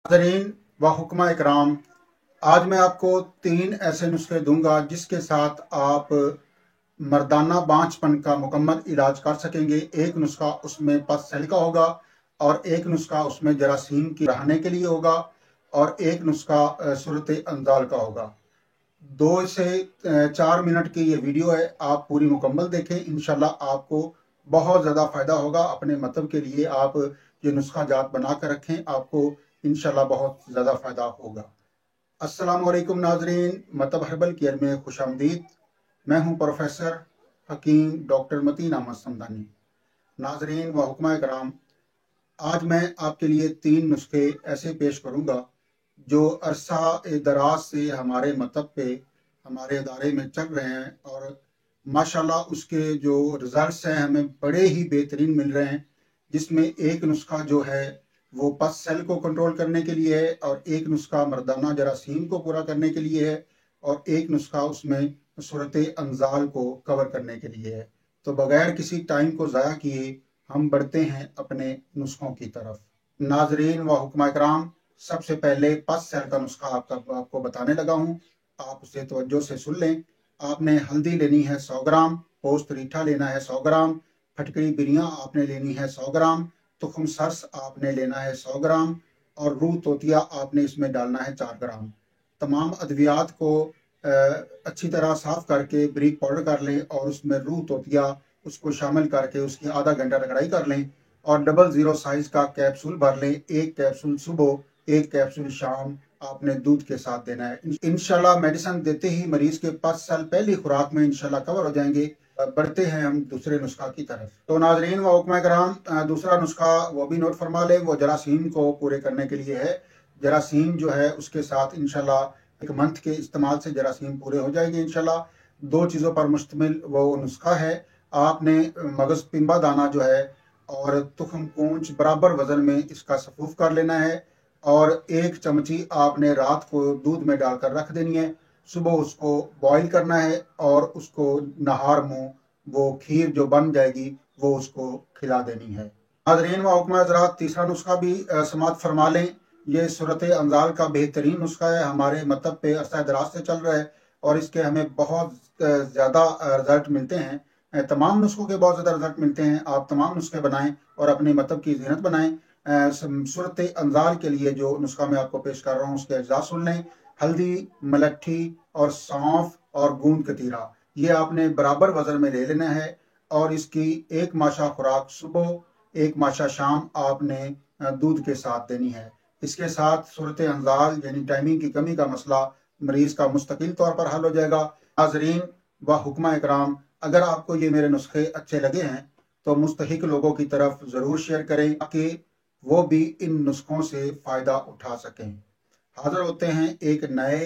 नाज़रीन व हुक्मा इकराम, आज मैं आपको 3 ऐसे नुस्खे दूंगा जिसके साथ आप मर्दाना बांझपन का मुकम्मल इलाज कर सकेंगे। एक नुस्खा उसमें पस सेल का होगा और एक नुस्खा उसमें जरासीम की रहने के लिए होगा और एक नुस्खा सूरत अंजाल का होगा। 2 से 4 मिनट की ये वीडियो है, आप पूरी मुकम्मल देखें। इंशाल्लाह आपको बहुत ज़्यादा फ़ायदा होगा। अपने मतलब के लिए आप ये नुस्खा जात बना कर रखें, आपको इंशाल्लाह बहुत ज़्यादा फ़ायदा होगा। अस्सलाम वालेकुम नाजरीन, मतलब हर्बल केयर में खुश आमदीद। मैं हूँ प्रोफेसर हकीम डॉक्टर मतीन अहमद समदानी। नाजरीन व हुक्मा कराम, आज मैं आपके लिए 3 नुस्खे ऐसे पेश करूँगा जो अरसा दराज से हमारे मतलब पे हमारे इदारे में चल रहे हैं और माशाल्लाह उसके जो रिजल्ट्स हैं हमें बड़े ही बेहतरीन मिल रहे हैं। जिसमें एक नुस्खा जो है वो पस सेल को कंट्रोल करने के लिए है और एक नुस्खा मर्दाना जरासीम को पूरा करने के लिए है और एक नुस्खा उसमें सूरत अंजाल को कवर करने के लिए है। तो बगैर किसी टाइम को ज़ाया किए हम बढ़ते हैं अपने नुस्खों की तरफ। नाजरीन व हुक्मा इकराम, सबसे पहले पस सेल का नुस्खा आपको बताने लगा हूँ, आप उसे तवज्जो से सुन लें। आपने हल्दी लेनी है 100 ग्राम, पोस्त रीठा लेना है 100 ग्राम, फटकरी बिरियाँ आपने लेनी है 100 ग्राम, तुखम सरस आपने लेना है 100 ग्राम और रूह तोतिया आपने इसमें डालना है 4 ग्राम। तमाम अद्वियात को अच्छी तरह साफ करके बारीक पाउडर कर लें और उसमें रूह तोतिया उसको शामिल करके उसकी आधा घंटा रगड़ाई कर लें और 00 साइज का कैप्सूल भर लें। एक कैप्सूल सुबह, एक कैप्सूल शाम आपने दूध के साथ देना है। इंशाल्लाह मेडिसिन देते ही मरीज के 5 साल पहली खुराक में इंशाल्लाह कवर हो जाएंगे। बढ़ते हैं हम दूसरे नुस्खा की तरफ। तो नाजरीन व हुक्मा कराम, दूसरा नुस्खा वो भी नोट फरमा लें, वो जरासीम को पूरे करने के लिए है। जरासीम जो है उसके साथ इंशाल्लाह एक मंथ के इस्तेमाल से जरासीम पूरे हो जाएंगे इंशाल्लाह। 2 चीज़ों पर मुश्तमिल वो नुस्खा है। आपने मगज पिंबा दाना जो है और तुखम पूंछ बराबर वजन में इसका सफूफ कर लेना है और 1 चमची आपने रात को दूध में डालकर रख देनी है। सुबह उसको बॉईल करना है और उसको नहार मुंह वो खीर जो बन जाएगी वो उसको खिला देनी है। नाज़रीन व हुक्मा हज़रात, तीसरा नुस्खा भी समाअत फरमा लें। ये सूरत अंजाल का बेहतरीन नुस्खा है, हमारे मतलब पे अरसा दराज से चल रहा है और इसके हमें बहुत ज़्यादा रिजल्ट मिलते हैं। तमाम नुस्खों के बहुत ज़्यादा रिजल्ट मिलते हैं। आप तमाम नुस्खे बनाएं और अपने मतलब की ज़ीनत बनाएं। सूरत अंजाल के लिए जो नुस्खा मैं आपको पेश कर रहा हूँ उसके अज्जा सुन लें। हल्दी, मलट्ठी और सौंफ और गूंद कतीरा, ये आपने बराबर वजन में ले लेना है और इसकी 1 माशा खुराक सुबह, 1 माशा शाम आपने दूध के साथ देनी है। इसके साथ सूरत अंजाल यानी टाइमिंग की कमी का मसला मरीज का मुस्तकिल तौर पर हल हो जाएगा। नाजरीन व हुक्मा इकराम, अगर आपको ये मेरे नुस्खे अच्छे लगे हैं तो मुस्तहिक लोगों की तरफ ज़रूर शेयर करें ताकि वो भी इन नुस्खों से फ़ायदा उठा सकें। हाजिर होते हैं एक नए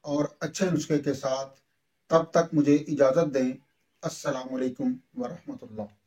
और अच्छे नुस्खे के साथ। तब तक मुझे इजाज़त दें। अस्सलाम वालेकुम व रहमतुल्लाह।